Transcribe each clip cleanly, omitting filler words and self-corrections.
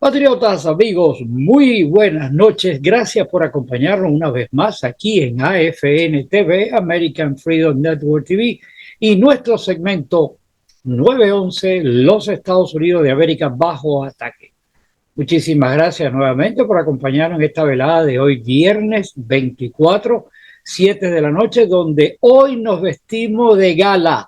Compatriotas, amigos, muy buenas noches. Gracias por acompañarnos una vez más aquí en AFN TV, American Freedom Network TV, y nuestro segmento 911, los Estados Unidos de América bajo ataque. Muchísimas gracias nuevamente por acompañarnos en esta velada de hoy, viernes 24, 7 de la noche, donde hoy nos vestimos de gala,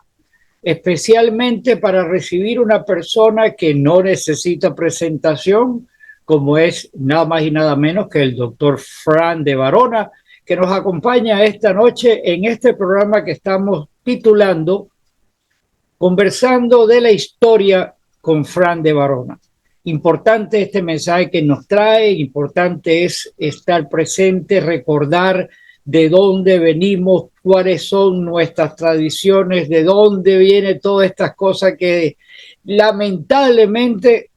especialmente para recibir una persona que no necesita presentación, como es nada más y nada menos que el doctor Fran de Varona, que nos acompaña esta noche en este programa que estamos titulando Conversando de la Historia con Fran de Varona. Importante este mensaje que nos trae, importante es estar presente, recordar de dónde venimos, cuáles son nuestras tradiciones, de dónde vienen todas estas cosas que lamentablemente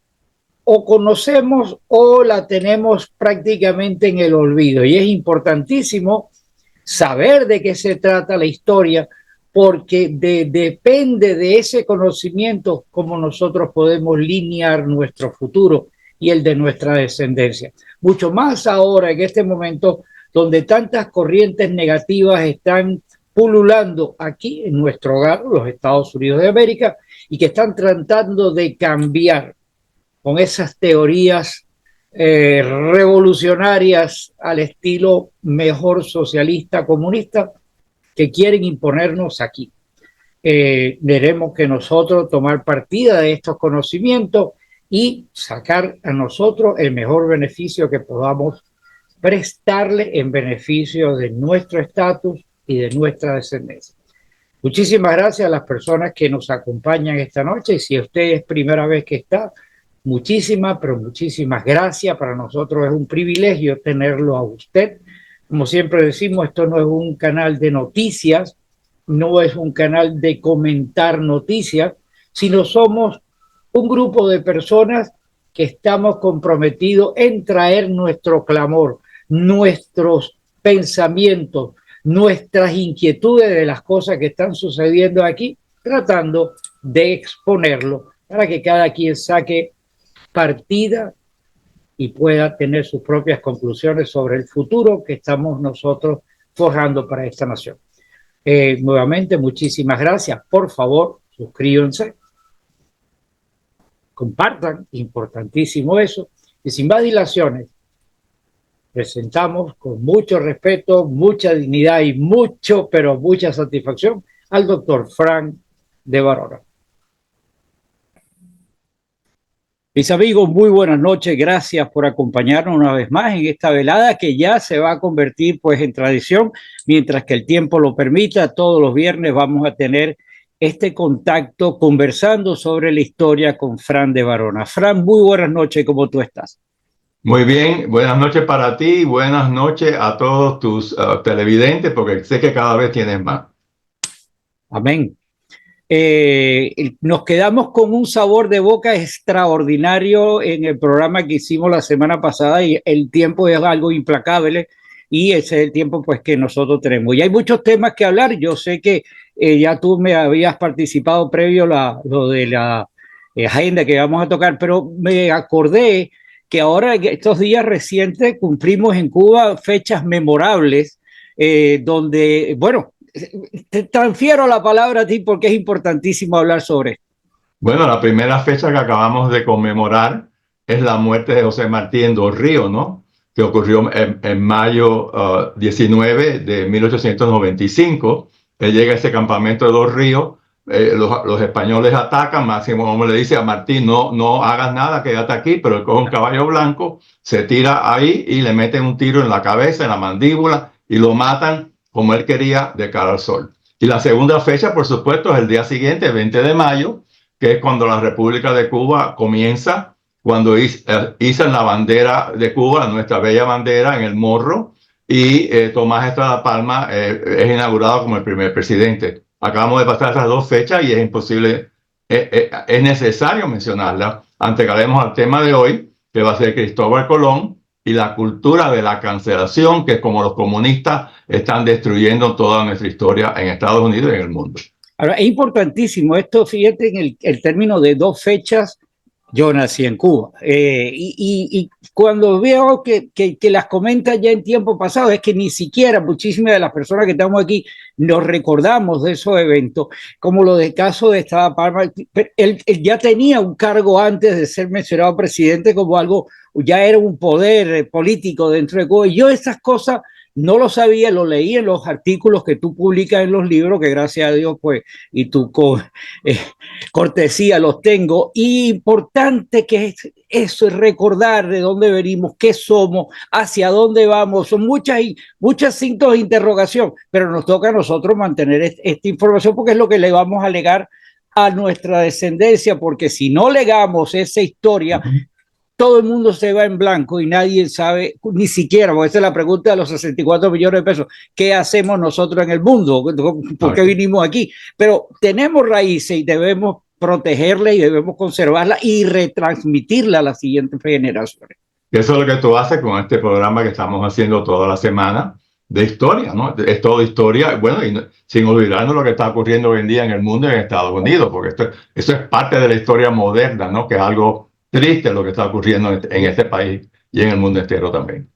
o conocemos o la tenemos prácticamente en el olvido. Y es importantísimo saber de qué se trata la historia, porque depende de ese conocimiento cómo nosotros podemos linear nuestro futuro y el de nuestra descendencia. Mucho más ahora en este momento donde tantas corrientes negativas están pululando aquí en nuestro hogar, los Estados Unidos de América, y que están tratando de cambiar con esas teorías revolucionarias al estilo mejor socialista, comunista, que quieren imponernos aquí. Veremos que nosotros tomar partida de estos conocimientos y sacar a nosotros el mejor beneficio que podamos prestarle en beneficio de nuestro estatus y de nuestra descendencia. Muchísimas gracias a las personas que nos acompañan esta noche, y si usted es primera vez que está, muchísimas, pero muchísimas gracias. Para nosotros es un privilegio tenerlo a usted. Como siempre decimos, esto no es un canal de noticias, no es un canal de comentar noticias, sino somos un grupo de personas que estamos comprometidos en traer nuestro clamor, nuestros pensamientos, nuestras inquietudes de las cosas que están sucediendo aquí, tratando de exponerlo para que cada quien saque partida y pueda tener sus propias conclusiones sobre el futuro que estamos nosotros forjando para esta nación. Nuevamente, muchísimas gracias. Por favor, suscríbanse, compartan, importantísimo eso. Y sin más dilaciones, presentamos con mucho respeto, mucha dignidad y mucho, pero mucha satisfacción al doctor Fran de Varona. Mis amigos, muy buenas noches. Gracias por acompañarnos una vez más en esta velada que ya se va a convertir pues en tradición, mientras que el tiempo lo permita. Todos los viernes vamos a tener este contacto conversando sobre la historia con Fran de Varona. Fran, muy buenas noches. ¿Cómo tú estás? Muy bien, buenas noches para ti y buenas noches a todos tus televidentes, porque sé que cada vez tienes más. Amén. Nos quedamos con un sabor de boca extraordinario en el programa que hicimos la semana pasada, y el tiempo es algo implacable y ese es el tiempo pues que nosotros tenemos. Y hay muchos temas que hablar. Yo sé que ya tú me habías participado previo lo de la agenda que vamos a tocar, pero me acordé que ahora, en estos días recientes, cumplimos en Cuba fechas memorables, donde, bueno, te transfiero la palabra a ti porque es importantísimo hablar sobre esto. Bueno, la primera fecha que acabamos de conmemorar es la muerte de José Martí en Dos Ríos, ¿no? Que ocurrió en mayo 19 de 1895. Él llega a ese campamento de Dos Ríos. Los españoles atacan. Máximo Gómez le dice a Martí: no hagas nada, quédate aquí. Pero él coge un caballo blanco, se tira ahí y le meten un tiro en la cabeza, en la mandíbula, y lo matan como él quería, de cara al sol. Y la segunda fecha, por supuesto, es el día siguiente, 20 de mayo, que es cuando la República de Cuba comienza, cuando izan la bandera de Cuba, nuestra bella bandera, en el morro, y Tomás Estrada Palma es inaugurado como el primer presidente. Acabamos de pasar esas dos fechas y es imposible, es necesario mencionarlas antes que hablemos al tema de hoy, que va a ser Cristóbal Colón y la cultura de la cancelación, que es como los comunistas están destruyendo toda nuestra historia en Estados Unidos y en el mundo. Ahora, es importantísimo esto, fíjate, en el término de dos fechas Yo nací en Cuba. Y cuando veo que las comentas ya en tiempo pasado, es que ni siquiera muchísimas de las personas que estamos aquí nos recordamos de esos eventos, como lo del caso de Estrada Palma. Él ya tenía un cargo antes de ser mencionado presidente como algo, ya era un poder político dentro de Cuba. Y yo esas cosas no lo sabía, lo leí en los artículos que tú publicas en los libros, que gracias a Dios, pues, y tú eh, cortesía los tengo. Y importante que es eso, es recordar de dónde venimos, qué somos, hacia dónde vamos. Son muchas signos de interrogación, pero nos toca a nosotros mantener esta información porque es lo que le vamos a legar a nuestra descendencia, porque si no legamos esa historia, todo el mundo se va en blanco y nadie sabe, ni siquiera, porque esa es la pregunta de los 64 millones de pesos, ¿qué hacemos nosotros en el mundo? ¿Por qué vinimos aquí? Pero tenemos raíces y debemos protegerla y debemos conservarla y retransmitirla a las siguientes generaciones. Eso es lo que tú haces con este programa que estamos haciendo toda la semana de historia, ¿no? Es todo historia, bueno, y sin olvidarnos lo que está ocurriendo hoy en día en el mundo y en Estados Unidos, porque eso es parte de la historia moderna, ¿no? Que es algo triste lo que está ocurriendo en este país y en el mundo entero también.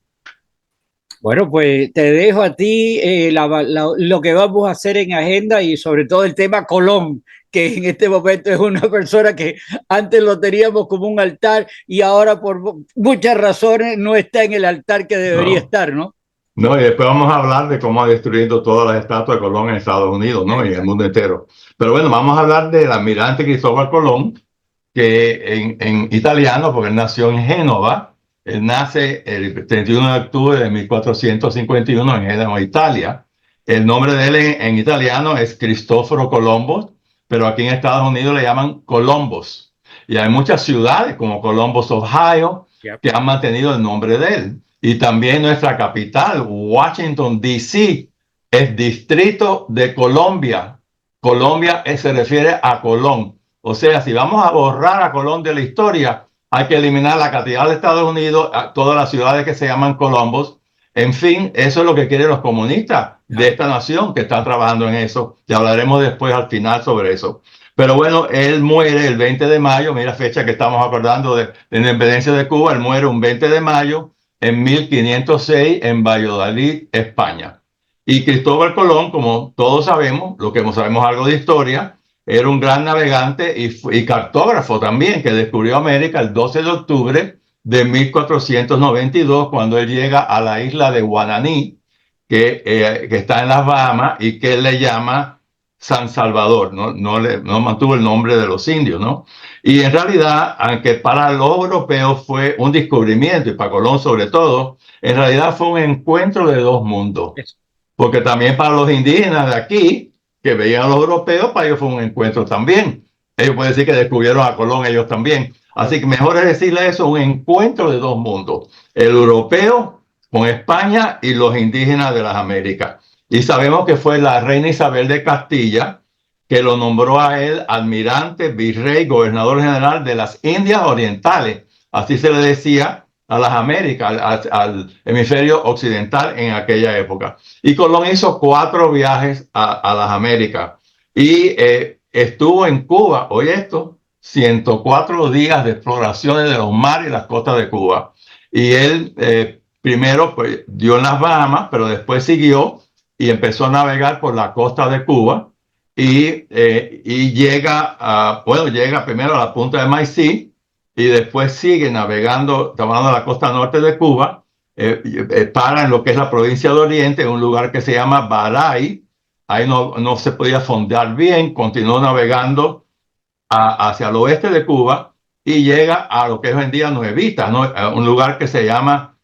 Bueno, pues te dejo a ti lo que vamos a hacer en agenda y sobre todo el tema Colón, que en este momento es una persona que antes lo teníamos como un altar y ahora por muchas razones no está en el altar que debería estar, ¿no? No, y después vamos a hablar de cómo ha destruido todas las estatuas de Colón en Estados Unidos, ¿no? Y en el mundo entero. Pero bueno, vamos a hablar del almirante Cristóbal Colón, que en italiano, porque él nació en Génova, él nace el 31 de octubre de 1451 en Génova, Italia. El nombre de él en italiano es Cristoforo Colombo, pero aquí en Estados Unidos le llaman Columbus. Y hay muchas ciudades como Columbus, Ohio, que han mantenido el nombre de él. Y también nuestra capital, Washington, D.C., es Distrito de Colombia. Colombia se refiere a Colón. O sea, si vamos a borrar a Colón de la historia, hay que eliminar la cantidad de Estados Unidos, a todas las ciudades que se llaman Columbus. En fin, eso es lo que quieren los comunistas de esta nación que están trabajando en eso. Y hablaremos después al final sobre eso. Pero bueno, él muere el 20 de mayo, mira la fecha que estamos acordando de la independencia de Cuba. Él muere un 20 de mayo en 1506 en Valladolid, España. Y Cristóbal Colón, como todos sabemos, lo que sabemos algo de historia, era un gran navegante y cartógrafo también, que descubrió América el 12 de octubre de 1492, cuando él llega a la isla de Guananí, que está en las Bahamas y que él le llama San Salvador, no mantuvo el nombre de los indios, ¿no? Y en realidad, aunque para los europeos fue un descubrimiento, y para Colón sobre todo, en realidad fue un encuentro de dos mundos. Porque también para los indígenas de aquí, que veían a los europeos, para ellos fue un encuentro también. Ellos pueden decir que descubrieron a Colón ellos también. Así que mejor es decirle eso, un encuentro de dos mundos. El europeo con España y los indígenas de las Américas. Y sabemos que fue la reina Isabel de Castilla que lo nombró a él almirante, virrey, gobernador general de las Indias Orientales. Así se le decía a las Américas, al hemisferio occidental en aquella época. Y Colón hizo 4 viajes a las Américas y estuvo en Cuba, oye esto, 104 días de exploraciones de los mares y las costas de Cuba. Y él primero pues, dio en las Bahamas, pero después siguió y empezó a navegar por la costa de Cuba y llega primero a la punta de Maicí y después sigue navegando, tomando la costa norte de Cuba, para en lo que es la provincia de Oriente, en un lugar que se llama Baray. Ahí no se podía fondear bien, continuó navegando hacia el oeste de Cuba y llega a lo que es hoy en día Nuevita, ¿no? Un lugar que se llama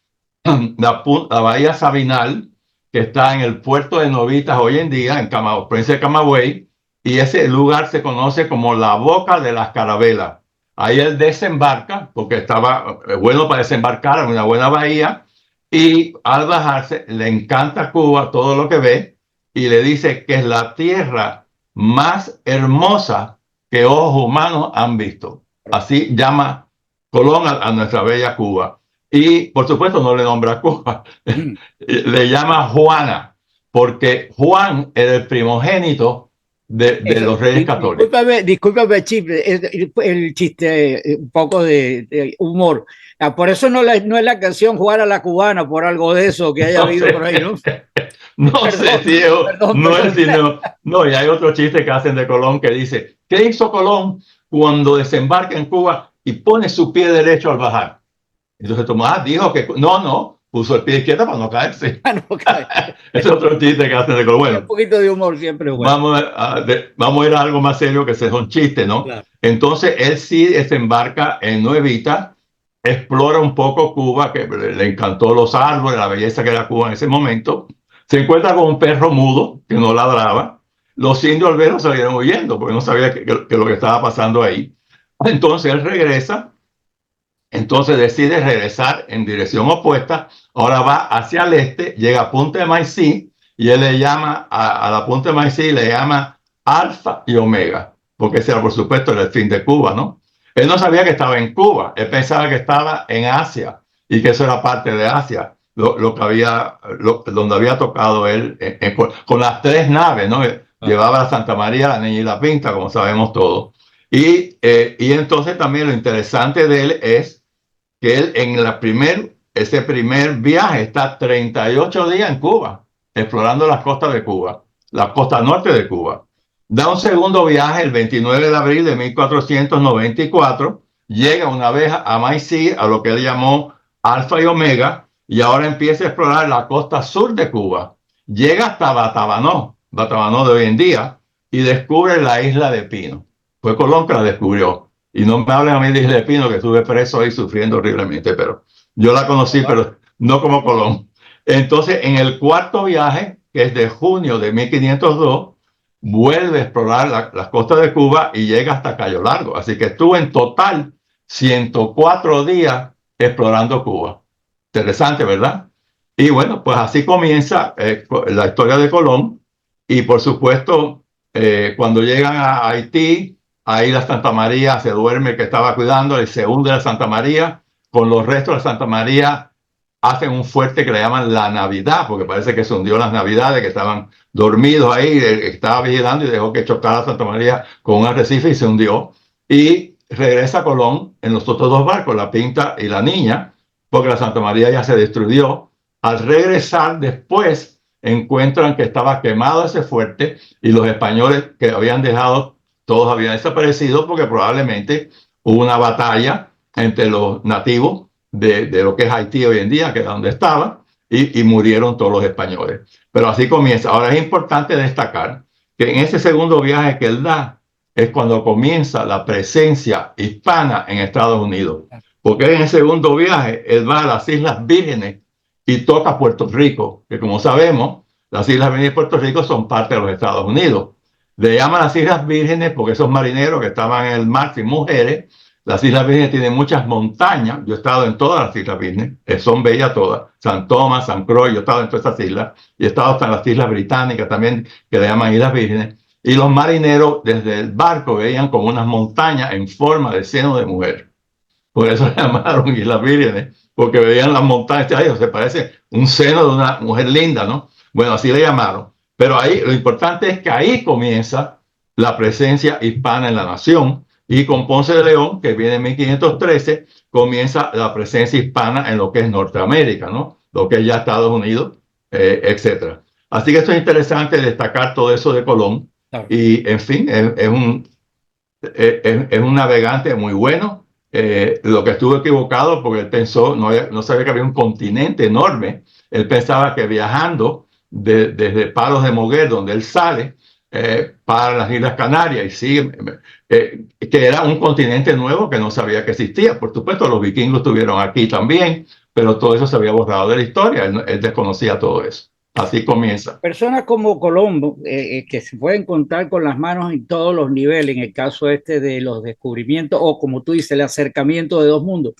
la Bahía Sabinal, que está en el puerto de Novitas hoy en día, en provincia de Camagüey, y ese lugar se conoce como la Boca de las Carabelas. Ahí él desembarca, porque estaba bueno para desembarcar en una buena bahía, y al bajarse le encanta Cuba, todo lo que ve, y le dice que es la tierra más hermosa que ojos humanos han visto. Así llama Colón a nuestra bella Cuba. Y por supuesto no le nombra Cuba, le llama Juana, porque Juan era el primogénito de los Reyes Católicos. Discúlpame, Chip, el chiste, un poco de humor. Por eso no es la canción Jugar a la Cubana, por algo de eso que haya habido por ahí, ¿no? No sé, Diego, no es sino. No, y hay otro chiste que hacen de Colón que dice: ¿qué hizo Colón cuando desembarca en Cuba y pone su pie derecho al bajar? Entonces Tomás dijo que no, puso el pie izquierdo para no caerse. No cae. Es otro chiste que hacen de Colón. Bueno, un poquito de humor siempre es bueno. Vamos a ir a algo más serio, que ese es un chiste, ¿no? Claro. Entonces él sí desembarca en Nuevita, explora un poco Cuba, que le encantó los árboles, la belleza que era Cuba en ese momento. Se encuentra con un perro mudo que no ladraba. Los indios al verlo salieron huyendo porque no sabía que lo que estaba pasando ahí. Entonces él regresa. Entonces decide regresar en dirección opuesta. Ahora va hacia el este, llega a Punta de Maicí y él le llama a la Punta de Maicí, le llama Alfa y Omega, porque ese era, por supuesto, el fin de Cuba, ¿no? Él no sabía que estaba en Cuba, él pensaba que estaba en Asia y que eso era parte de Asia, donde había tocado él con las tres naves, ¿no? Llevaba la Santa María, la Niña y la Pinta, como sabemos todos. Y entonces también lo interesante de él es que él en ese primer viaje está 38 días en Cuba, explorando las costas de Cuba, la costa norte de Cuba. Da un segundo viaje el 29 de abril de 1494, llega una vez a Maicí, a lo que él llamó Alfa y Omega, y ahora empieza a explorar la costa sur de Cuba. Llega hasta Batabanó de hoy en día, y descubre la isla de Pino. Fue Colón que la descubrió. Y no me hablen a mí de Isla de Pino, que estuve preso ahí sufriendo horriblemente, pero yo la conocí, pero no como Colón. Entonces, en el cuarto viaje, que es de junio de 1502, vuelve a explorar las costas de Cuba y llega hasta Cayo Largo. Así que estuvo en total 104 días explorando Cuba. Interesante, ¿verdad? Y bueno, pues así comienza la historia de Colón. Y por supuesto, cuando llegan a Haití, ahí la Santa María se duerme, el que estaba cuidando, y se hunde la Santa María. Con los restos de la Santa María hacen un fuerte que le llaman la Navidad, porque parece que se hundió las Navidades, que estaban dormidos ahí, estaba vigilando y dejó que chocara la Santa María con un arrecife y se hundió. Y regresa Colón en los otros dos barcos, la Pinta y la Niña, porque la Santa María ya se destruyó. Al regresar después, encuentran que estaba quemado ese fuerte y los españoles que habían dejado, todos habían desaparecido porque probablemente hubo una batalla entre los nativos de lo que es Haití hoy en día, que es donde estaba, y murieron todos los españoles. Pero así comienza. Ahora es importante destacar que en ese segundo viaje que él da es cuando comienza la presencia hispana en Estados Unidos. Porque en el segundo viaje él va a las Islas Vírgenes y toca Puerto Rico, que como sabemos, las Islas Vírgenes de Puerto Rico son parte de los Estados Unidos. Le llaman las Islas Vírgenes porque esos marineros que estaban en el mar sin mujeres. Las Islas Vírgenes tienen muchas montañas. Yo he estado en todas las Islas Vírgenes, son bellas todas. San Tomás, San Croix, yo he estado en todas estas islas. Y he estado hasta en las Islas Británicas también, que le llaman Islas Vírgenes. Y los marineros desde el barco veían como unas montañas en forma de seno de mujer. Por eso le llamaron Islas Vírgenes, porque veían las montañas. Ay, se parece un seno de una mujer linda, ¿no? Bueno, así le llamaron. Pero ahí lo importante es que ahí comienza la presencia hispana en la nación, y con Ponce de León, que viene en 1513, comienza la presencia hispana en lo que es Norteamérica, ¿no? Lo que es ya Estados Unidos, etc. Así que esto es interesante destacar todo eso de Colón. Y, en fin, es un navegante muy bueno. Lo que estuvo equivocado porque él pensó, no sabía que había un continente enorme. Él pensaba que viajando desde Palos de Moguer, donde él sale, para las Islas Canarias, y sigue, que era un continente nuevo que no sabía que existía. Por supuesto, los vikingos estuvieron aquí también, pero todo eso se había borrado de la historia. Él desconocía todo eso. Así comienza. Personas como Colombo, que se pueden contar con las manos en todos los niveles, en el caso este de los descubrimientos, o como tú dices, el acercamiento de dos mundos.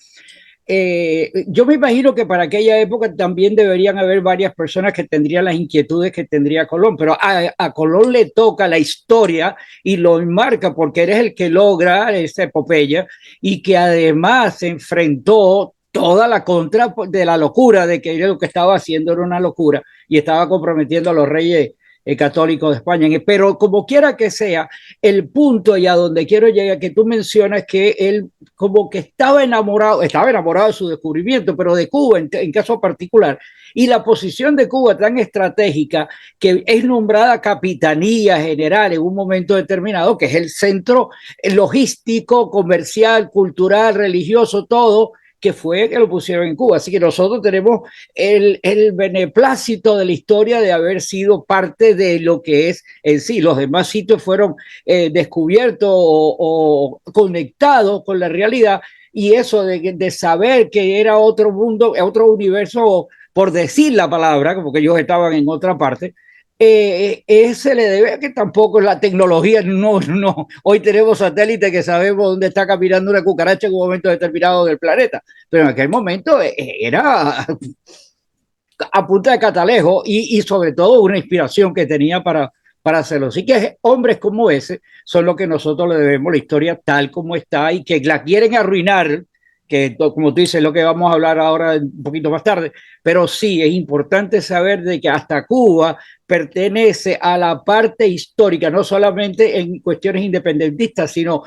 Yo me imagino que para aquella época también deberían haber varias personas que tendrían las inquietudes que tendría Colón, pero a Colón le toca la historia y lo enmarca porque eres el que logra esta epopeya, y que además se enfrentó toda la contra de la locura, de que lo que estaba haciendo era una locura y estaba comprometiendo a los reyes católico de España. Pero como quiera que sea, el punto y a donde quiero llegar, que tú mencionas que él como que estaba enamorado de su descubrimiento, pero de Cuba en caso particular, y la posición de Cuba tan estratégica que es nombrada capitanía general en un momento determinado, que es el centro logístico, comercial, cultural, religioso, todo, que fue que lo pusieron en Cuba. Así que nosotros tenemos el beneplácito de la historia de haber sido parte de lo que es en sí. Los demás sitios fueron descubiertos o conectados con la realidad, y eso de saber que era otro mundo, otro universo, por decir la palabra, como que ellos estaban en otra parte, se le debe a que tampoco la tecnología, hoy tenemos satélites que sabemos dónde está caminando una cucaracha en un momento determinado del planeta, pero en aquel momento era a punta de catalejo y sobre todo una inspiración que tenía para hacerlo. Así que hombres como ese son los que nosotros le debemos la historia tal como está, y que la quieren arruinar, que como tú dices, lo que vamos a hablar ahora un poquito más tarde, pero sí es importante saber de que hasta Cuba pertenece a la parte histórica, no solamente en cuestiones independentistas, sino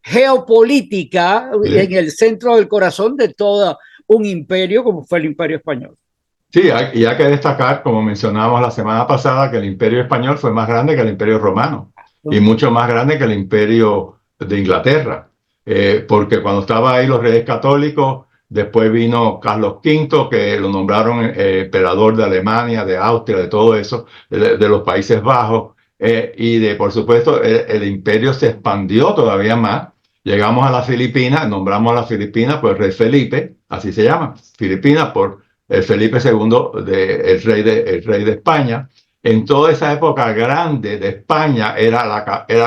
geopolítica, en el centro del corazón de todo un imperio como fue el Imperio Español. Sí, y hay que destacar, como mencionamos la semana pasada, que el Imperio Español fue más grande que el Imperio Romano y mucho más grande que el Imperio de Inglaterra, porque cuando estaban ahí los reyes católicos, después vino Carlos V, que lo nombraron emperador de Alemania, de Austria, de todo eso, de los Países Bajos, por supuesto, el imperio se expandió todavía más. Llegamos a las Filipinas, nombramos a las Filipinas por el rey Felipe, así se llama, Filipinas por Felipe II, el rey de España. En toda esa época grande de España era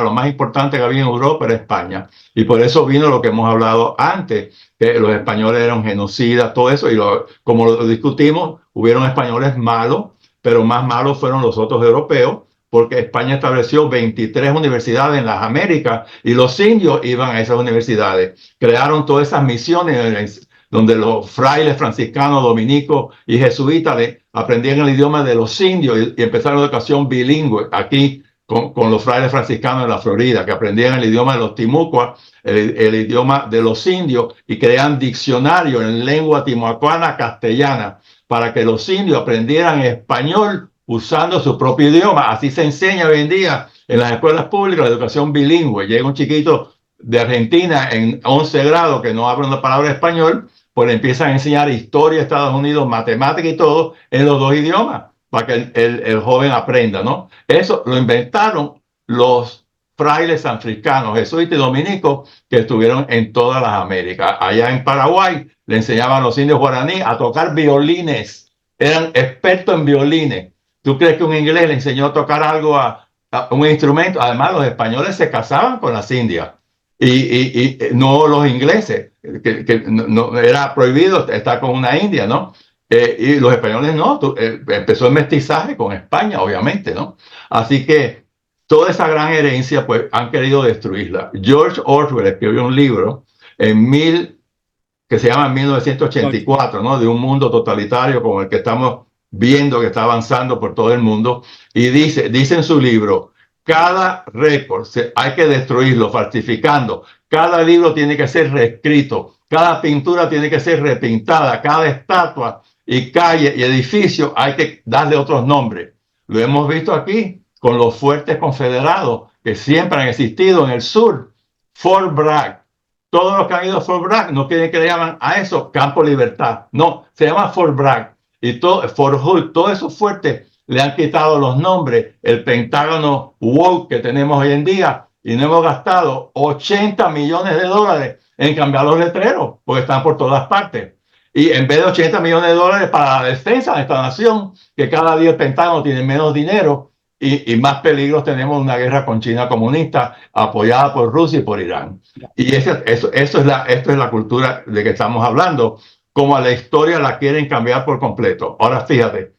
lo más importante que había en Europa, era España. Y por eso vino lo que hemos hablado antes, que los españoles eran genocidas, todo eso. Y como lo discutimos, hubieron españoles malos, pero más malos fueron los otros europeos, porque España estableció 23 universidades en las Américas y los indios iban a esas universidades. Crearon todas esas misiones donde los frailes franciscanos, dominicos y jesuitas aprendían el idioma de los indios y empezaron la educación bilingüe aquí con los frailes franciscanos de la Florida, que aprendían el idioma de los timucuas, el idioma de los indios, y crean diccionarios en lengua timucuana castellana para que los indios aprendieran español usando su propio idioma. Así se enseña hoy en día en las escuelas públicas la educación bilingüe. Llega un chiquito de Argentina en 11 grado que no habla una palabra español, pues empiezan a enseñar historia de Estados Unidos, matemática y todo en los dos idiomas para que el joven aprenda, ¿no? Eso lo inventaron los frailes franciscanos, jesuitas y dominicos que estuvieron en todas las Américas. Allá en Paraguay le enseñaban a los indios guaraníes a tocar violines. Eran expertos en violines. ¿Tú crees que un inglés le enseñó a tocar algo a un instrumento? Además, los españoles se casaban con las indias y no los ingleses, que no era prohibido estar con una india, ¿no? Y los españoles no, empezó el mestizaje con España, obviamente, ¿no? Así que toda esa gran herencia, pues, han querido destruirla. George Orwell escribió un libro que se llama 1984, ¿no? De un mundo totalitario como el que estamos viendo que está avanzando por todo el mundo, y dice en su libro: cada récord hay que destruirlo, falsificando. Cada libro tiene que ser reescrito. Cada pintura tiene que ser repintada. Cada estatua y calle y edificio hay que darle otros nombres. Lo hemos visto aquí con los fuertes confederados que siempre han existido en el sur. Fort Bragg. Todos los que han ido a Fort Bragg no quieren que le llaman a eso Campo Libertad. No, se llama Fort Bragg. Y Fort Hood, todos esos fuertes le han quitado los nombres. El Pentágono woke que tenemos hoy en día, y no hemos gastado $80 millones en cambiar los letreros, porque están por todas partes. Y en vez de $80 millones para la defensa de esta nación, que cada día el Pentágono tiene menos dinero y más peligros, tenemos una guerra con China comunista apoyada por Rusia y por Irán. Y esto es la cultura de que estamos hablando, como a la historia la quieren cambiar por completo. Ahora fíjate,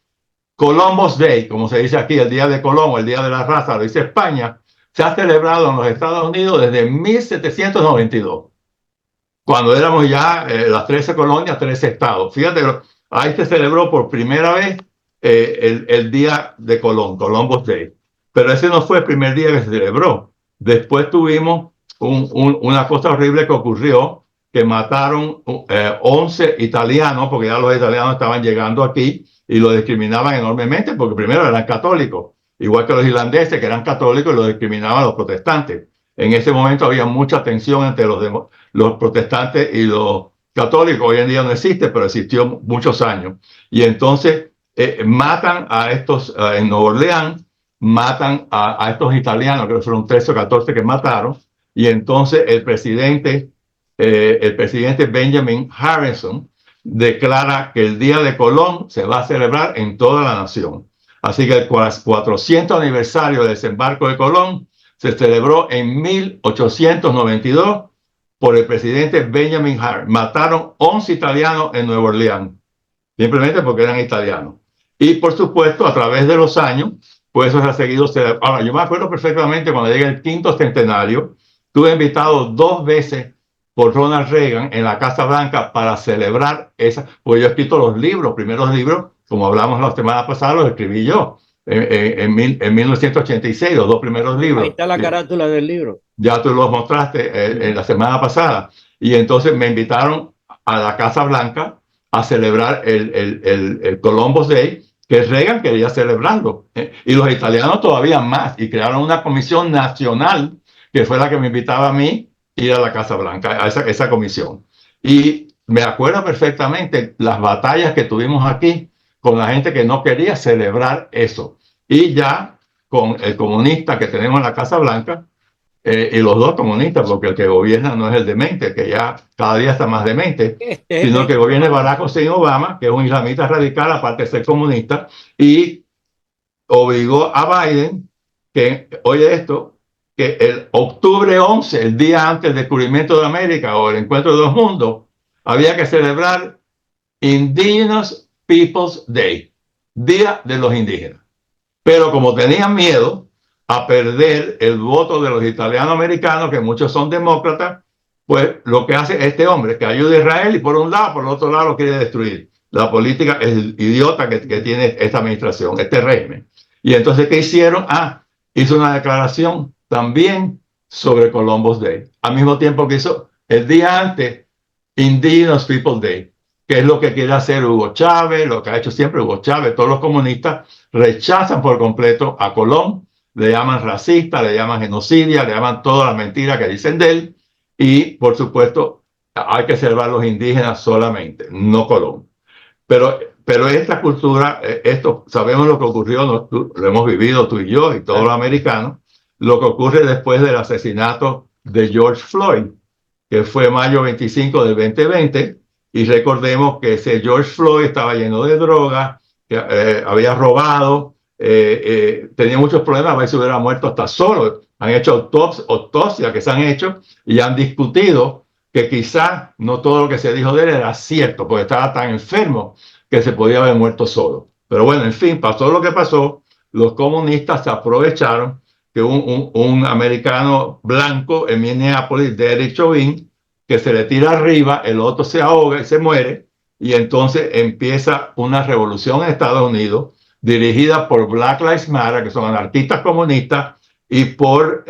Columbus Day, como se dice aquí, el día de Colón, el día de la raza, lo dice España, se ha celebrado en los Estados Unidos desde 1792, cuando éramos ya las 13 colonias, 13 estados. Fíjate, ahí se celebró por primera vez el día de Colón, Columbus Day. Pero ese no fue el primer día que se celebró. Después tuvimos una cosa horrible que ocurrió, que mataron 11 italianos, porque ya los italianos estaban llegando aquí y los discriminaban enormemente, porque primero eran católicos, igual que los irlandeses, que eran católicos, y los discriminaban a los protestantes. En ese momento había mucha tensión entre los protestantes y los católicos. Hoy en día no existe, pero existió muchos años. Y entonces matan a estos, en Nueva Orleans, matan a estos italianos, creo que fueron 13 o 14 que mataron, y entonces el presidente Benjamin Harrison declara que el Día de Colón se va a celebrar en toda la nación. Así que el 400 aniversario del desembarco de Colón se celebró en 1892 por el presidente Benjamin Harrison. Mataron 11 italianos en Nueva Orleans, simplemente porque eran italianos. Y por supuesto, a través de los años, pues eso se ha seguido. Ahora, yo me acuerdo perfectamente cuando llegué el quinto centenario, estuve invitado 2 veces por Ronald Reagan en la Casa Blanca para celebrar esa, pues yo he escrito los libros, primeros libros, como hablamos la semana pasada, los escribí yo en 1986, los 2 primeros libros. Ahí está la carátula del libro. Ya tú los mostraste en la semana pasada. Y entonces me invitaron a la Casa Blanca a celebrar el Columbus Day, que Reagan quería celebrarlo. Y los italianos todavía más. Y crearon una comisión nacional, que fue la que me invitaba a mí ir a la Casa Blanca, a esa comisión. Y me acuerdo perfectamente las batallas que tuvimos aquí con la gente que no quería celebrar eso. Y ya con el comunista que tenemos en la Casa Blanca, y los 2 comunistas, porque el que gobierna no es el demente, que ya cada día está más demente, sino que gobierna Barack Hussein Obama, que es un islamista radical, aparte de ser comunista, y obligó a Biden, que, oye esto, que el octubre 11, el día antes del descubrimiento de América o el encuentro de los mundos, había que celebrar Indigenous Peoples Day, Día de los Indígenas. Pero como tenían miedo a perder el voto de los italianos americanos, que muchos son demócratas, pues lo que hace este hombre, que ayuda a Israel y por un lado, por el otro lado lo quiere destruir. La política es el idiota que tiene esta administración, este régimen. Y entonces, ¿qué hicieron? Hizo una declaración también sobre Columbus Day, al mismo tiempo que hizo el día antes Indigenous People Day, que es lo que quiere hacer Hugo Chávez, lo que ha hecho siempre Hugo Chávez. Todos los comunistas rechazan por completo a Colón, le llaman racista, le llaman genocidia, le llaman todas las mentiras que dicen de él, y por supuesto hay que celebrar a los indígenas solamente, no Colón. Pero esta cultura, esto sabemos lo que ocurrió, lo hemos vivido tú y yo y todos los americanos, lo que ocurre después del asesinato de George Floyd, que fue mayo 25 del 2020, y recordemos que ese George Floyd estaba lleno de drogas, que había robado, tenía muchos problemas, a veces hubiera muerto hasta solo. Han hecho autopsias que se han hecho y han discutido que quizás no todo lo que se dijo de él era cierto, porque estaba tan enfermo que se podía haber muerto solo. Pero bueno, en fin, pasó lo que pasó. Los comunistas se aprovecharon que un americano blanco en Minneapolis, Derek Chauvin, que se le tira arriba, el otro se ahoga y se muere, y entonces empieza una revolución en Estados Unidos dirigida por Black Lives Matter, que son anarquistas comunistas, y por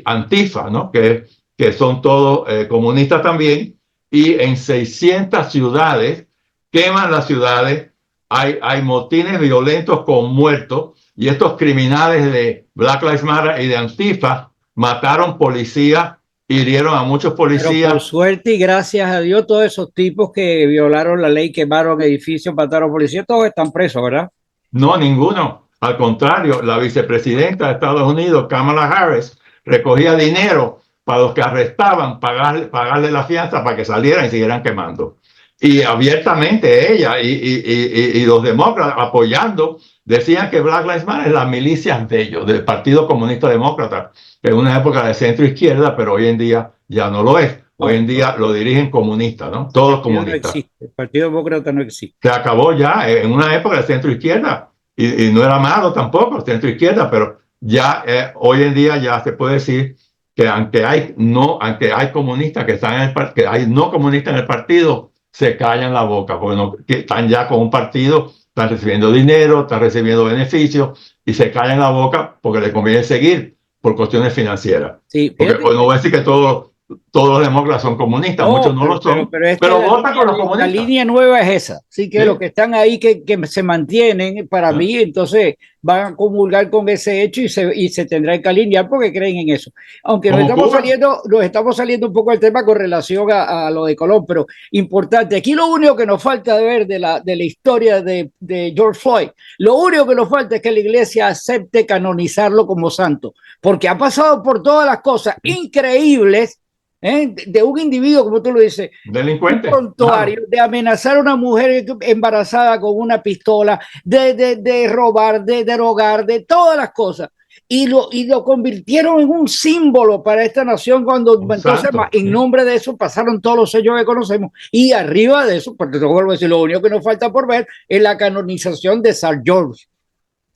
Antifa, ¿no? que son todos comunistas también, y en 600 ciudades queman las ciudades, hay motines violentos con muertos, y estos criminales de Black Lives Matter y de Antifa mataron policías, hirieron a muchos policías. Pero por suerte y gracias a Dios, todos esos tipos que violaron la ley, quemaron edificios, mataron policías, todos están presos, ¿verdad? No, ninguno. Al contrario, la vicepresidenta de Estados Unidos, Kamala Harris, recogía dinero para los que arrestaban, pagarle la fianza para que salieran y siguieran quemando. Y abiertamente ella y los demócratas apoyando, decían que Black Lives Matter es las milicias de ellos, del Partido Comunista Demócrata, que en una época de centro izquierda, pero hoy en día ya no lo es. Hoy en día lo dirigen comunistas, ¿no? Todos los comunistas. No existe. El Partido Demócrata no existe. Se acabó ya en una época de centro izquierda, y no era malo tampoco centro izquierda, pero ya hoy en día ya se puede decir que aunque hay comunistas que están en que hay no comunistas en el partido, se callan la boca, porque no, que están ya con un partido están recibiendo dinero, están recibiendo beneficios y se callan la boca porque les conviene seguir por cuestiones financieras. Sí, Porque fíjate. no voy a decir que todos los demócratas son comunistas, No, muchos no lo son, pero es que pero votan con los la comunistas. línea nueva es esa. Así que ¿Sí? los que están ahí que se mantienen, para mí, entonces van a comulgar con ese hecho y se tendrán que alinear porque creen en eso. Aunque Como Cuba. nos estamos saliendo un poco del tema con relación a lo de Colón, pero importante. Aquí lo único que nos falta de ver de la historia de George Floyd, lo único que nos falta es que la iglesia acepte canonizarlo como santo, porque ha pasado por todas las cosas increíbles. De un individuo, como tú lo dices, un Delincuente, prontuario, claro. de amenazar a una mujer embarazada con una pistola, de robar, de derogar, de todas las cosas. Y lo convirtieron en un símbolo para esta nación cuando Un entonces santo. en nombre de eso pasaron todos los sellos que conocemos y arriba de eso, porque te vuelvo a decir, lo único que nos falta por ver es la canonización de San George.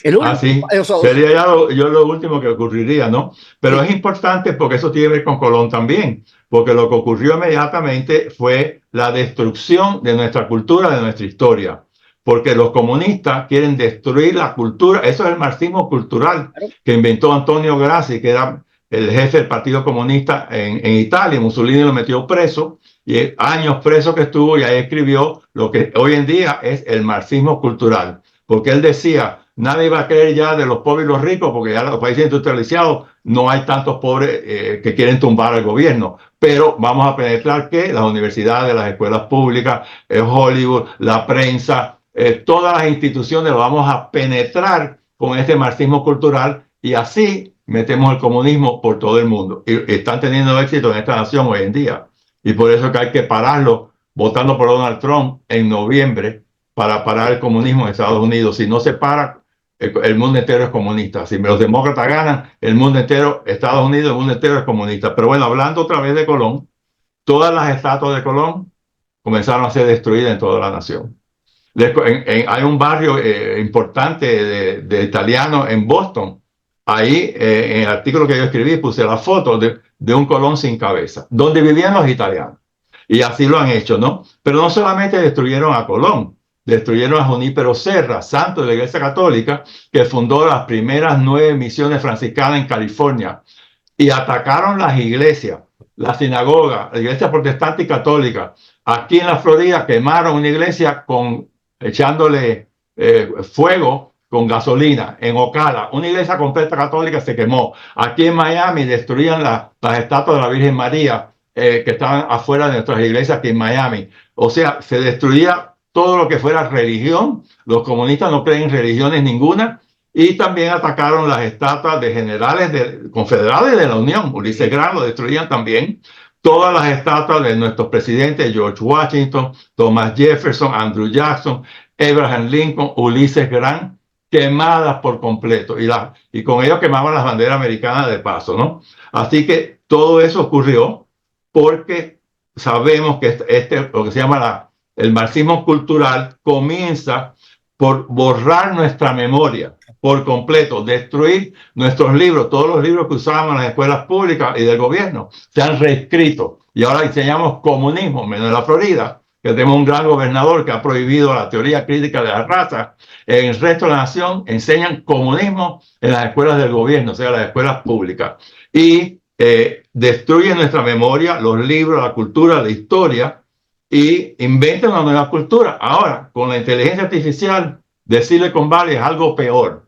El único, Así eso, sería ya lo último que ocurriría, ¿no? Pero sí, es importante porque eso tiene que ver con Colón también, porque lo que ocurrió inmediatamente fue la destrucción de nuestra cultura, de nuestra historia, porque los comunistas quieren destruir la cultura, eso es el marxismo cultural claro. que inventó Antonio Gramsci, que era el jefe del Partido Comunista en Italia. Mussolini lo metió preso y años preso que estuvo y ahí escribió lo que hoy en día es el marxismo cultural, porque él decía, nadie va a creer ya de los pobres y los ricos, porque ya en los países industrializados no hay tantos pobres que quieren tumbar al gobierno. Pero vamos a penetrar que las universidades, las escuelas públicas, Hollywood, la prensa, todas las instituciones lo vamos a penetrar con este marxismo cultural y así metemos el comunismo por todo el mundo. Y están teniendo éxito en esta nación hoy en día. Y por eso que hay que pararlo votando por Donald Trump en noviembre para parar el comunismo en Estados Unidos. Si no se para, el mundo entero es comunista. Si los demócratas ganan, el mundo entero, Estados Unidos, el mundo entero es comunista. Pero bueno, hablando otra vez de Colón, todas las estatuas de Colón comenzaron a ser destruidas en toda la nación. Hay un barrio importante de italianos en Boston. Ahí, en el artículo que yo escribí, puse la foto de un Colón sin cabeza, donde vivían los italianos. Y así lo han hecho, ¿no? Pero no solamente destruyeron a Colón, destruyeron a Junípero Serra, santo de la Iglesia Católica, que fundó las primeras 9 misiones franciscanas en California. Y atacaron las iglesias, la sinagoga, la iglesia protestante y católica. Aquí en la Florida quemaron una iglesia echándole fuego con gasolina. En Ocala, una iglesia completa católica se quemó. Aquí en Miami destruían las estatuas de la Virgen María que estaban afuera de nuestras iglesias aquí en Miami. O sea, se destruía todo lo que fuera religión. Los comunistas no creen en religiones ninguna. Y también atacaron las estatuas de generales confederales de la Unión. Ulises Grant lo destruían también. Todas las estatuas de nuestros presidentes, George Washington, Thomas Jefferson, Andrew Jackson, Abraham Lincoln, Ulises Grant, quemadas por completo. Y con ello quemaban las banderas americanas de paso, ¿no? Así que todo eso ocurrió porque sabemos que lo que se llama el marxismo cultural comienza por borrar nuestra memoria por completo, destruir nuestros libros, todos los libros que usábamos en las escuelas públicas y del gobierno, se han reescrito. Y ahora enseñamos comunismo, menos en la Florida, que tenemos un gran gobernador que ha prohibido la teoría crítica de la raza. En el resto de la nación enseñan comunismo en las escuelas del gobierno, o sea, las escuelas públicas. Y destruyen nuestra memoria, los libros, la cultura, la historia, y inventan una nueva cultura. Ahora, con la inteligencia artificial de Silicon Valley es algo peor.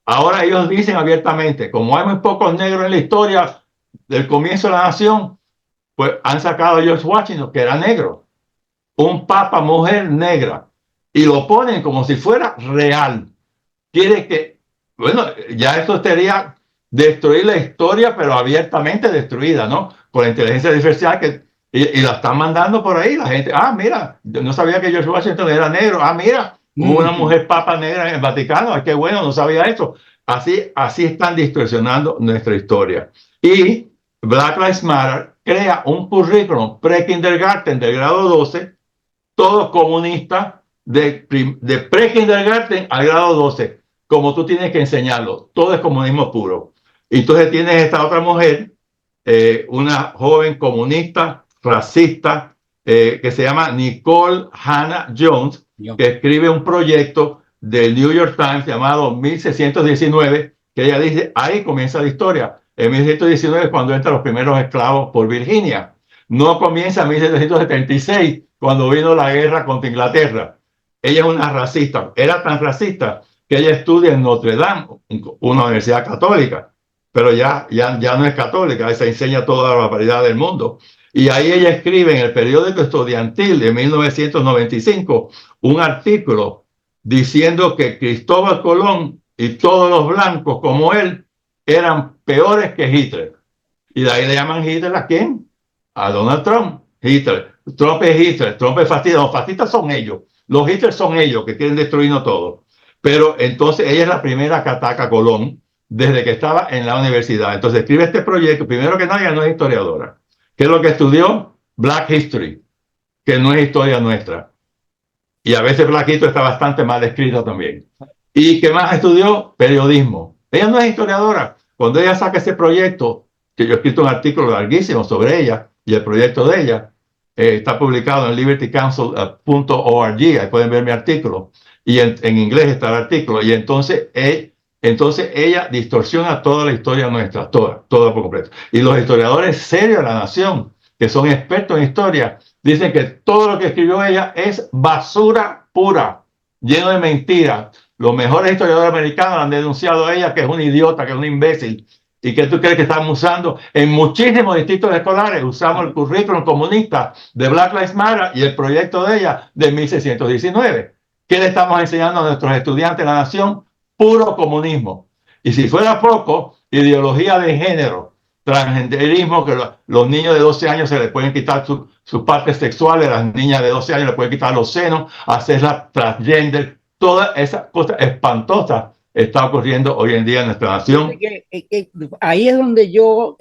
Ahora ellos dicen abiertamente, como hay muy pocos negros en la historia del comienzo de la nación, pues han sacado a George Washington, que era negro, un papa mujer negra, y lo ponen como si fuera real. Quiere que, bueno, ya eso sería destruir la historia, pero abiertamente destruida, ¿no? Con la inteligencia artificial y la están mandando por ahí, la gente, mira, yo no sabía que George Washington era negro, mira, hubo una mujer papa negra en el Vaticano, qué bueno, no sabía eso. Así están distorsionando nuestra historia. Y Black Lives Matter crea un currículum pre-kindergarten del grado 12, todos comunistas, de pre-kindergarten al grado 12, como tú tienes que enseñarlo. Todo es comunismo puro. Y entonces tienes esta otra mujer, una joven comunista, racista, que se llama Nicole Hannah Jones, que escribe un proyecto del New York Times llamado 1619, que ella dice, ahí comienza la historia. En 1619 es cuando entran los primeros esclavos por Virginia. No comienza en 1776, cuando vino la guerra contra Inglaterra. Ella es una racista. Era tan racista que ella estudia en Notre Dame, una universidad católica, pero ya no es católica, se enseña toda la barbaridad del mundo. Y ahí ella escribe en el periódico estudiantil de 1995 un artículo diciendo que Cristóbal Colón y todos los blancos como él eran peores que Hitler. Y de ahí le llaman Hitler ¿a quién? A Donald Trump. Hitler. Trump es Hitler. Trump es fascista. Los fascistas son ellos. Los Hitler son ellos que quieren destruirnos todo. Pero entonces ella es la primera que ataca a Colón desde que estaba en la universidad. Entonces escribe este proyecto. Primero que nada, ella no es historiadora. ¿Qué es lo que estudió? Black History, que no es historia nuestra. Y a veces Black History está bastante mal escrito también. ¿Y qué más estudió? Periodismo. Ella no es historiadora. Cuando ella saca ese proyecto, que yo he escrito un artículo larguísimo sobre ella y el proyecto de ella, está publicado en libertycouncil.org, ahí pueden ver mi artículo, y en inglés está el artículo, y entonces ella distorsiona toda la historia nuestra, toda por completo. Y los historiadores serios de la nación, que son expertos en historia, dicen que todo lo que escribió ella es basura pura, lleno de mentiras. Los mejores historiadores americanos han denunciado a ella que es una idiota, que es un imbécil. ¿Y qué tú crees que estamos usando? En muchísimos distritos escolares usamos el currículum comunista de Black Lives Matter y el proyecto de ella de 1619. ¿Qué le estamos enseñando a nuestros estudiantes de la nación? Puro comunismo. Y si fuera poco, ideología de género, transgenderismo, que los niños de 12 años se les pueden quitar sus partes sexuales, las niñas de 12 años les pueden quitar los senos, hacerla transgender, toda esa cosa espantosa está ocurriendo hoy en día en nuestra nación. Ahí es donde yo,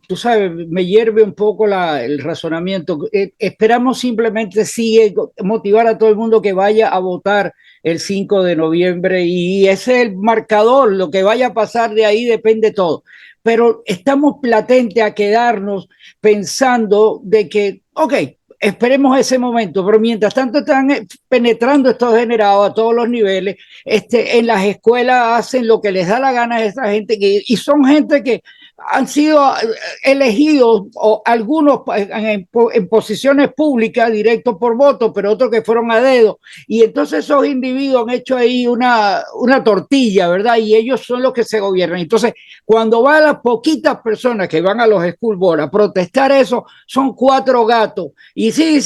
tú sabes, me hierve un poco el razonamiento. Esperamos simplemente sigue motivar a todo el mundo que vaya a votar el 5 de noviembre y ese es el marcador, lo que vaya a pasar de ahí depende todo. Pero estamos latentes a quedarnos pensando de que, ok, esperemos ese momento, pero mientras tanto están penetrando estos generados a todos los niveles, en las escuelas hacen lo que les da la gana a esa gente y son gente que han sido elegidos o algunos en posiciones públicas directos por voto, pero otros que fueron a dedo. Y entonces esos individuos han hecho ahí una tortilla, ¿verdad? Y ellos son los que se gobiernan. Entonces, cuando van las poquitas personas que van a los school board a protestar eso, son 4 gatos. Y sí,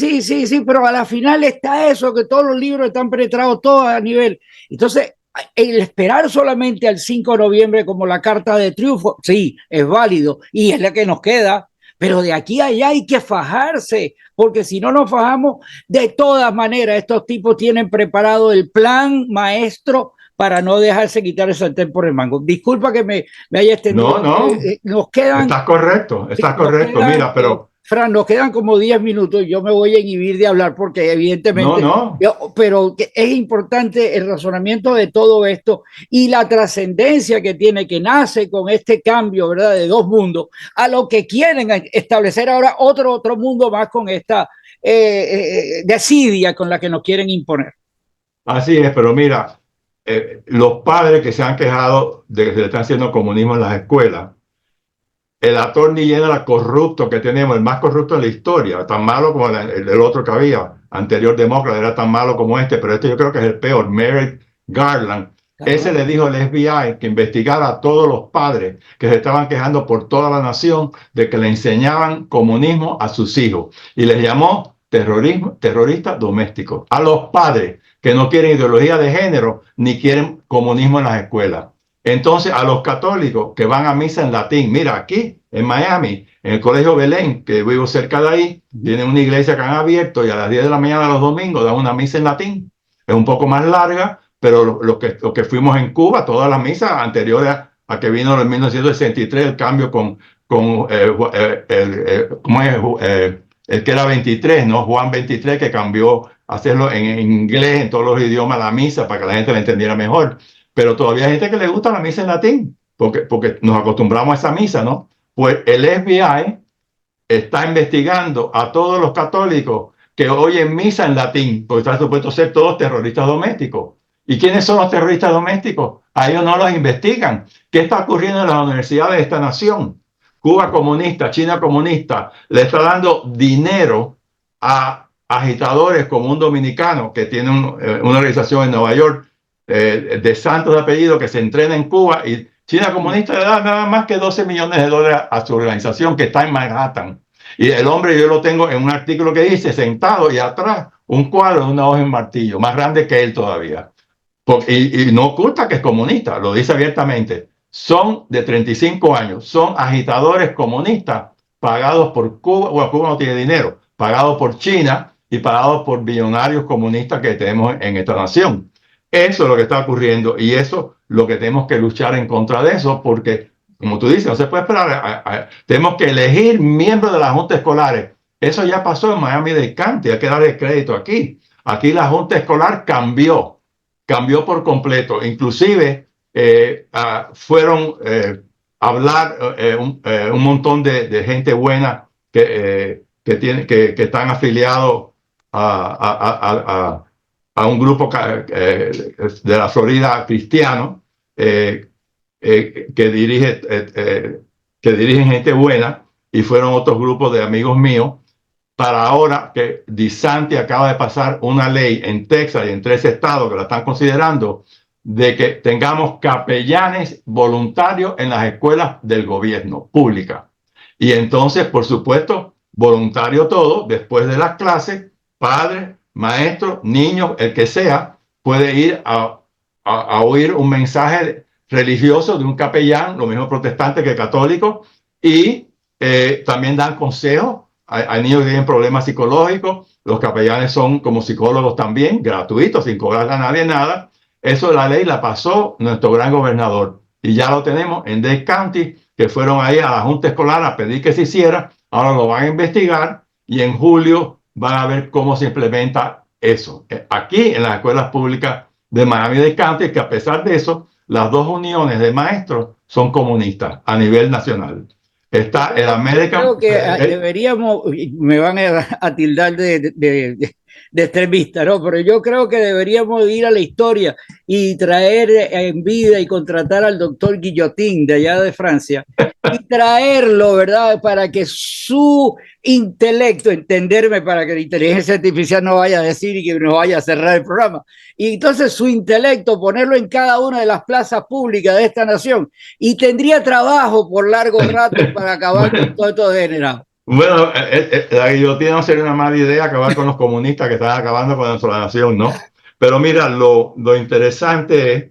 pero a la final está eso, que todos los libros están penetrados todos a nivel. Entonces, el esperar solamente al 5 de noviembre como la carta de triunfo, sí, es válido y es la que nos queda, pero de aquí a allá hay que fajarse, porque si no nos fajamos, de todas maneras, estos tipos tienen preparado el plan maestro para no dejarse quitar el sartén por el mango. Disculpa que me haya extendido. No, nos quedan... Estás correcto. Quedan, mira, pero... Fran, nos quedan como 10 minutos y yo me voy a inhibir de hablar porque evidentemente, pero es importante el razonamiento de todo esto y la trascendencia que tiene, que nace con este cambio, ¿verdad?, de 2 mundos, a lo que quieren establecer ahora otro mundo más con esta desidia con la que nos quieren imponer. Así es, pero mira, los padres que se han quejado de que se le están haciendo comunismo en las escuelas, el attorney general corrupto que tenemos, el más corrupto de la historia, tan malo como el otro que había, anterior demócrata, era tan malo como pero este yo creo que es el peor, Merrick Garland. Ese le dijo al FBI que investigara a todos los padres que se estaban quejando por toda la nación de que le enseñaban comunismo a sus hijos y les llamó terroristas domésticos. A los padres que no quieren ideología de género ni quieren comunismo en las escuelas. Entonces, a los católicos que van a misa en latín, mira, aquí en Miami, en el Colegio Belén, que vivo cerca de ahí, tienen una iglesia que han abierto y a las 10 de la mañana los domingos dan una misa en latín. Es un poco más larga, pero lo que fuimos en Cuba, todas las misas anteriores a que vino en 1963 el cambio con el que era 23, ¿no? Juan 23, que cambió a hacerlo en inglés, en todos los idiomas, la misa, para que la gente la entendiera mejor. Pero todavía hay gente que le gusta la misa en latín, porque nos acostumbramos a esa misa, ¿no? Pues el FBI está investigando a todos los católicos que oyen misa en latín, porque están supuestos ser todos terroristas domésticos. ¿Y quiénes son los terroristas domésticos? A ellos no los investigan. ¿Qué está ocurriendo en las universidades de esta nación? Cuba comunista, China comunista, le está dando dinero a agitadores como un dominicano que tiene una organización en Nueva York, de santos de apellido, que se entrena en Cuba, y China comunista le da nada más que $12 millones a su organización que está en Manhattan. Y el hombre, yo lo tengo en un artículo que dice, sentado y atrás, un cuadro de una hoja en martillo, más grande que él todavía. Y no oculta que es comunista, lo dice abiertamente. Son de 35 años, son agitadores comunistas pagados por Cuba. Bueno, Cuba no tiene dinero, pagados por China y pagados por billonarios comunistas que tenemos en esta nación. Eso es lo que está ocurriendo, y eso es lo que tenemos que luchar en contra de eso, porque, como tú dices, no se puede esperar. Tenemos que elegir miembros de las juntas escolares. Eso ya pasó en Miami-Dade County, hay que darle crédito aquí. Aquí la junta escolar cambió por completo. Inclusive fueron a hablar un montón de gente buena que están afiliados a un grupo de la Florida cristiano, que dirigen gente buena, y fueron otros grupos de amigos míos. Para ahora que DeSantis acaba de pasar una ley en Texas y en 3 estados que la están considerando, de que tengamos capellanes voluntarios en las escuelas del gobierno pública. Y entonces, por supuesto, voluntario todo, después de las clases, padres, maestros, niños, el que sea, puede ir a oír un mensaje religioso de un capellán, lo mismo protestante que católico, y también dan consejos. Hay niños que tienen problemas psicológicos, los capellanes son como psicólogos también, gratuitos, sin cobrarle a nadie nada. Eso la ley la pasó nuestro gran gobernador, y ya lo tenemos en Dade County, que fueron ahí a la junta escolar a pedir que se hiciera. Ahora lo van a investigar, y en julio van a ver cómo se implementa eso. Aquí en las escuelas públicas de Miami-Dade County, que a pesar de eso, las 2 uniones de maestros son comunistas a nivel nacional. Está el American. Creo que deberíamos, me van a tildar de extremista, ¿no? Pero yo creo que deberíamos ir a la historia y traer en vida y contratar al doctor Guillotín de allá de Francia y traerlo, ¿verdad? Para que su intelecto, entenderme, para que la inteligencia artificial no vaya a decir y que nos vaya a cerrar el programa. Y entonces su intelecto, ponerlo en cada una de las plazas públicas de esta nación, y tendría trabajo por largo rato para acabar con todo esto degenerado. Bueno, la guillotina no sería una mala idea, acabar con los comunistas que están acabando con nuestra nación, ¿no? Pero mira, lo interesante es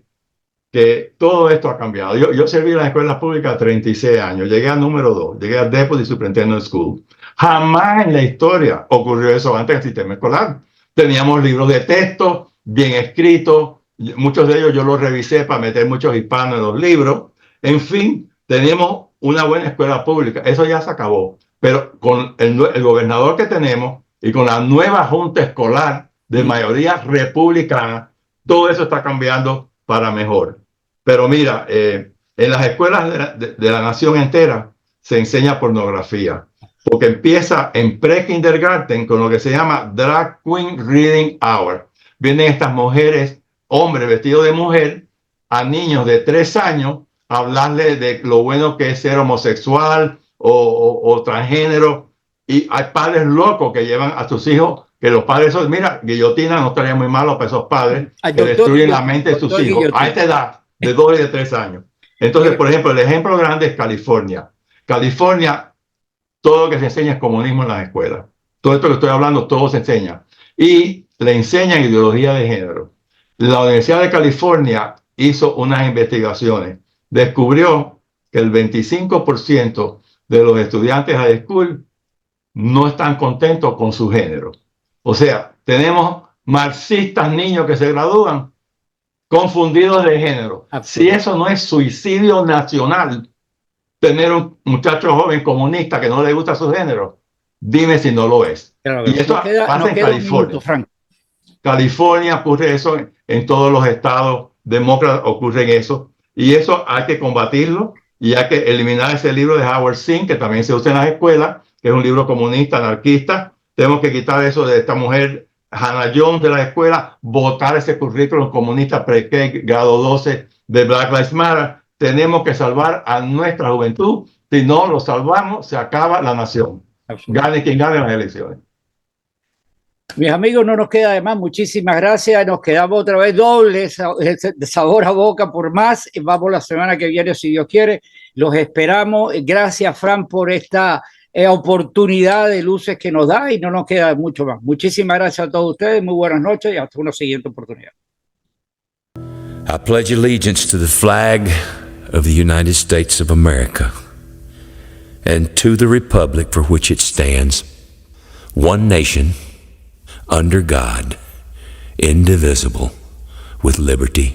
que todo esto ha cambiado. Yo serví en las escuelas públicas 36 años, llegué al número 2, llegué al Deputy Superintendent School. Jamás en la historia ocurrió eso antes del sistema escolar. Teníamos libros de texto bien escritos, muchos de ellos yo los revisé para meter muchos hispanos en los libros. En fin, teníamos una buena escuela pública. Eso ya se acabó. Pero con el gobernador que tenemos y con la nueva junta escolar de mayoría republicana, todo eso está cambiando para mejor. Pero mira, en las escuelas de la nación entera se enseña pornografía, porque empieza en pre-kindergarten con lo que se llama Drag Queen Reading Hour. Vienen estas mujeres, hombres vestidos de mujer, a niños de 3 años, a hablarles de lo bueno que es ser homosexual o transgénero. Y hay padres locos que llevan a sus hijos, que los padres son, mira, guillotina no estaría muy malo para esos padres que destruyen la mente de sus hijos a esta edad de 2 y de 3 años. Entonces, por ejemplo, el ejemplo grande es California. California, todo lo que se enseña es comunismo en las escuelas. Todo esto que estoy hablando, todo se enseña. Y le enseñan ideología de género. La Universidad de California hizo unas investigaciones. Descubrió que el 25% de los estudiantes de high school no están contentos con su género. O sea, tenemos marxistas niños que se gradúan confundidos de género. Si eso no es suicidio nacional, tener un muchacho joven comunista que no le gusta su género, dime si no lo es. Claro, y esto pasa en California. California ocurre eso, en todos los estados demócratas ocurre eso, y eso hay que combatirlo, y hay que eliminar ese libro de Howard Zinn, que también se usa en las escuelas, que es un libro comunista, anarquista. Tenemos que quitar eso de esta mujer Hannah Jones de la escuela, votar ese currículum comunista pre-K, grado 12 de Black Lives Matter. Tenemos que salvar a nuestra juventud. Si no lo salvamos, se acaba la nación. Gane quien gane las elecciones. Mis amigos, no nos queda de más. Muchísimas gracias. Nos quedamos otra vez doble de sabor a boca por más. Vamos la semana que viene, si Dios quiere. Los esperamos. Gracias, Fran, por esta oportunidad de luces que nos da y no nos queda mucho más. Muchísimas gracias a todos ustedes. Muy buenas noches y hasta una siguiente oportunidad. I pledge allegiance to the flag of the United States of America and to the republic for which it stands, one nation, under God, indivisible, with liberty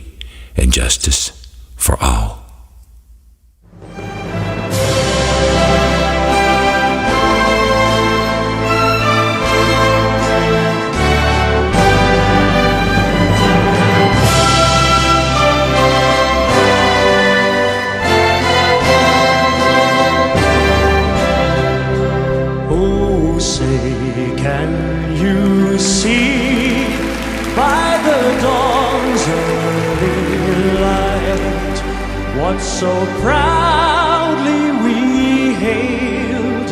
and justice for all. Oh, say, can you see by the dawn's early light what so proudly we hailed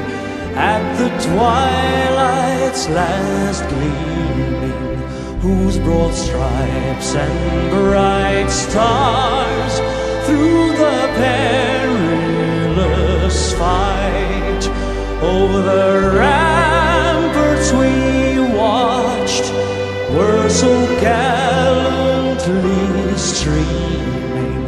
at the twilight's last gleaming, whose broad stripes and bright stars through the perilous fight over the ramparts we watched were so gallantly streaming,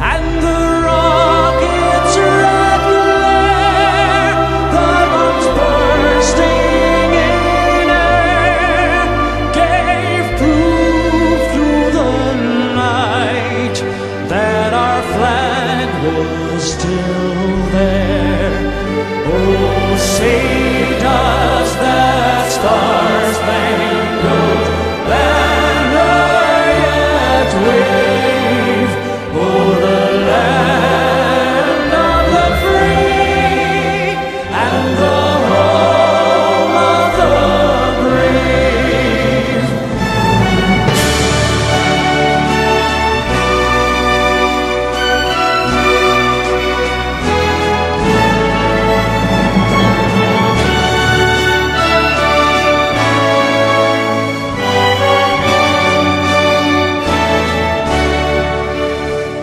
and the rockets' red glare, the bombs bursting in air, gave proof through the night that our flag was still there. Oh, say does that star-spangled banner yet wave o'er the land of the free and the home of the brave?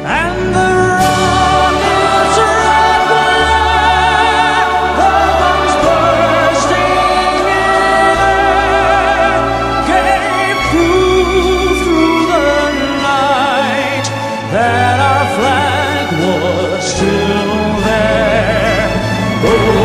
And the rockets' red glare, the bombs bursting in air, gave proof through the night that our flag was still there. Oh,